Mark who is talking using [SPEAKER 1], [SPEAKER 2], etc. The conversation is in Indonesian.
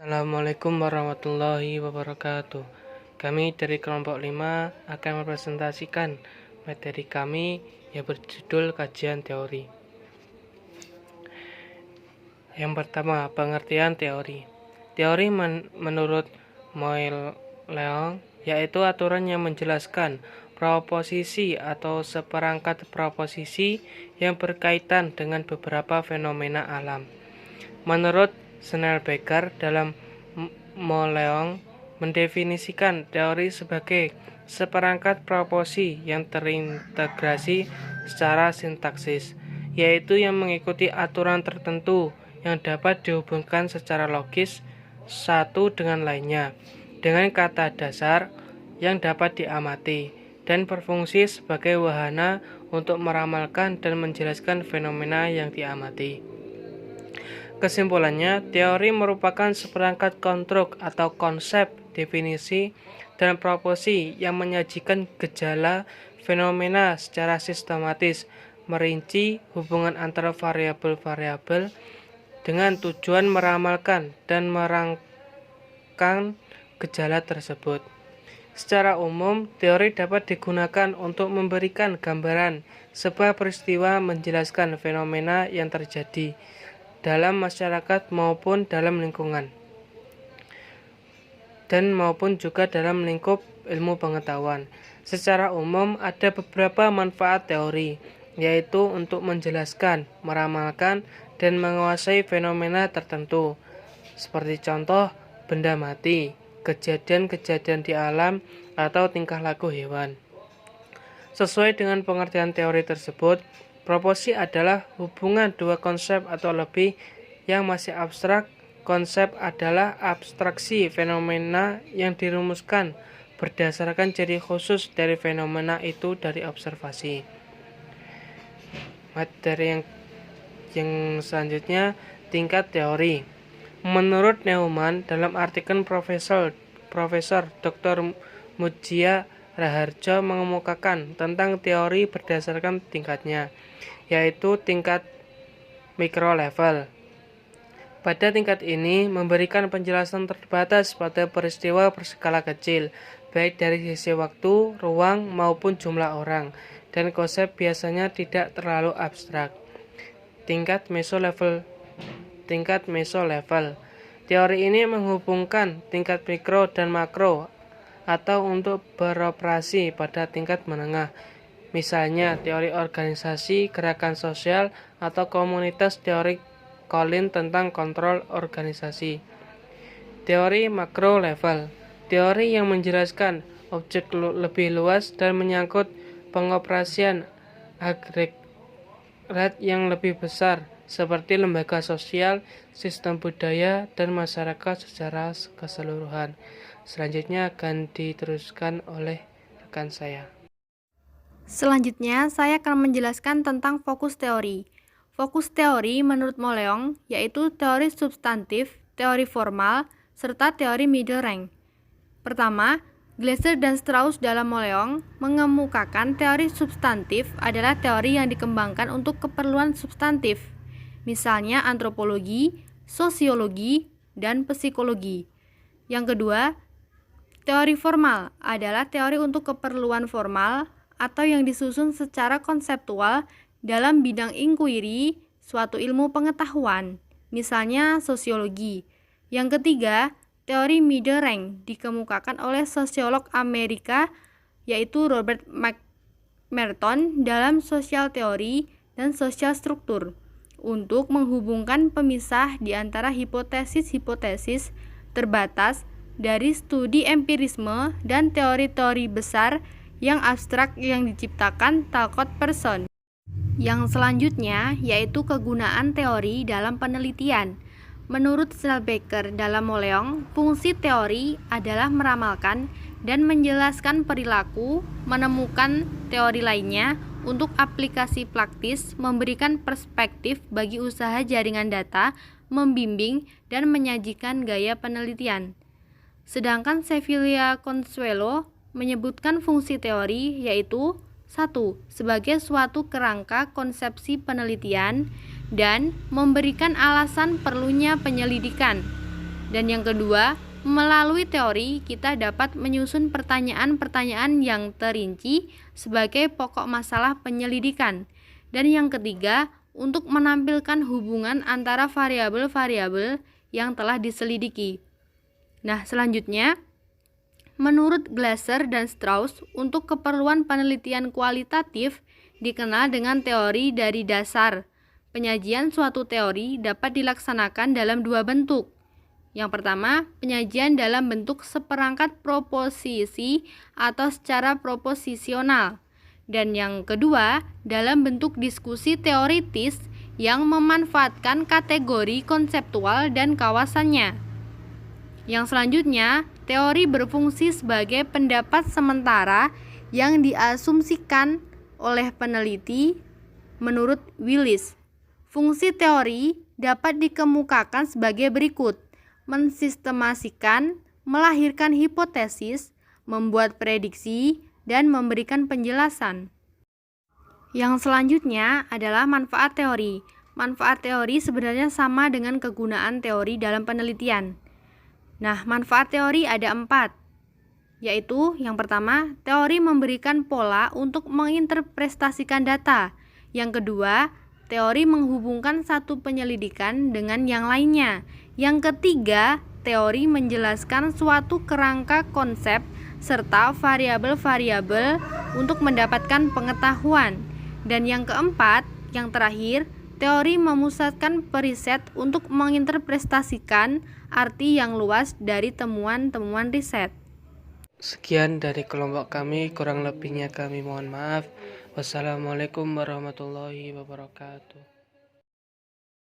[SPEAKER 1] Assalamualaikum warahmatullahi wabarakatuh. Kami dari kelompok 5 akan mempresentasikan materi kami yang berjudul kajian teori. Yang pertama, pengertian teori. Teori menurut Moelleong yaitu aturan yang menjelaskan proposisi atau seperangkat proposisi yang berkaitan dengan beberapa fenomena alam. Menurut Schnellbaker dalam Moelleong mendefinisikan teori sebagai seperangkat proposisi yang terintegrasi secara sintaksis, yaitu yang mengikuti aturan tertentu yang dapat dihubungkan secara logis satu dengan lainnya dengan kata dasar yang dapat diamati dan berfungsi sebagai wahana untuk meramalkan dan menjelaskan fenomena yang diamati. Kesimpulannya, teori merupakan seperangkat konstruk atau konsep, definisi, dan proporsi yang menyajikan gejala fenomena secara sistematis, merinci hubungan antara variabel-variabel dengan tujuan meramalkan dan merangkang gejala tersebut. Secara umum, teori dapat digunakan untuk memberikan gambaran sebuah peristiwa, menjelaskan fenomena yang terjadi dalam masyarakat maupun dalam lingkungan, dan maupun juga dalam lingkup ilmu pengetahuan. Secara umum ada beberapa manfaat teori, yaitu untuk menjelaskan, meramalkan, dan menguasai fenomena tertentu, seperti contoh benda mati, kejadian-kejadian di alam, atau tingkah laku hewan. Sesuai dengan pengertian teori tersebut, proporsi adalah hubungan dua konsep atau lebih yang masih abstrak. Konsep adalah abstraksi fenomena yang dirumuskan berdasarkan ciri khusus dari fenomena itu dari observasi. Materi yang selanjutnya, tingkat teori. Menurut Neumann dalam artikel Profesor Dr. Mujia Raharjo mengemukakan tentang teori berdasarkan tingkatnya, yaitu tingkat mikro level. Pada tingkat ini memberikan penjelasan terbatas pada peristiwa berskala kecil, baik dari sisi waktu, ruang, maupun jumlah orang, dan konsep biasanya tidak terlalu abstrak. Tingkat meso level. Teori ini menghubungkan tingkat mikro dan makro atau untuk beroperasi pada tingkat menengah. Misalnya teori organisasi, gerakan sosial, atau komunitas teori Collins tentang kontrol organisasi. Teori makro level. Teori yang menjelaskan objek lebih luas dan menyangkut pengoperasian agregat yang lebih besar, seperti lembaga sosial, sistem budaya, dan masyarakat secara keseluruhan. Selanjutnya akan diteruskan oleh rekan saya.
[SPEAKER 2] Selanjutnya, saya akan menjelaskan tentang fokus teori. Fokus teori menurut Moelleong yaitu teori substantif, teori formal, serta teori middle rank. Pertama, Glasser dan Strauss dalam Moelleong mengemukakan teori substantif adalah teori yang dikembangkan untuk keperluan substantif, misalnya antropologi, sosiologi, dan psikologi. Yang kedua, teori formal adalah teori untuk keperluan formal atau yang disusun secara konseptual dalam bidang inquiry suatu ilmu pengetahuan, misalnya sosiologi. Yang ketiga, teori middle rank dikemukakan oleh sosiolog Amerika yaitu Robert Merton dalam Social Theory dan Social Structure untuk menghubungkan pemisah di antara hipotesis-hipotesis terbatas dari studi empirisme dan teori-teori besar yang abstrak yang diciptakan Talcott Person. Yang selanjutnya yaitu kegunaan teori dalam penelitian. Menurut Schnellbaker dalam Moelleong, fungsi teori adalah meramalkan dan menjelaskan perilaku, menemukan teori lainnya untuk aplikasi praktis, memberikan perspektif bagi usaha jaringan data, membimbing, dan menyajikan gaya penelitian. Sedangkan Sevilla Consuelo menyebutkan fungsi teori yaitu 1. Sebagai suatu kerangka konsepsi penelitian dan memberikan alasan perlunya penyelidikan. Dan yang kedua, melalui teori kita dapat menyusun pertanyaan-pertanyaan yang terinci sebagai pokok masalah penyelidikan. Dan yang ketiga, untuk menampilkan hubungan antara variabel-variabel yang telah diselidiki. Nah, selanjutnya, menurut Glaser dan Strauss, untuk keperluan penelitian kualitatif dikenal dengan teori dari dasar. Penyajian suatu teori dapat dilaksanakan dalam dua bentuk. Yang pertama, penyajian dalam bentuk seperangkat proposisi atau secara proposisional. Dan yang kedua, dalam bentuk diskusi teoritis yang memanfaatkan kategori konseptual dan kawasannya. Yang selanjutnya, teori berfungsi sebagai pendapat sementara yang diasumsikan oleh peneliti menurut Willis. Fungsi teori dapat dikemukakan sebagai berikut: mensistemasikan, melahirkan hipotesis, membuat prediksi, dan memberikan penjelasan. Yang selanjutnya adalah manfaat teori. Manfaat teori sebenarnya sama dengan kegunaan teori dalam penelitian. Nah, manfaat teori ada 4, yaitu yang pertama, teori memberikan pola untuk menginterpretasikan data. Yang kedua, teori menghubungkan satu penyelidikan dengan yang lainnya. Yang ketiga, teori menjelaskan suatu kerangka konsep serta variabel-variabel untuk mendapatkan pengetahuan. Dan yang keempat, yang terakhir, teori memusatkan periset untuk menginterpretasikan arti yang luas dari temuan-temuan riset.
[SPEAKER 1] Sekian dari kelompok kami, kurang lebihnya kami mohon maaf. Wassalamualaikum warahmatullahi wabarakatuh.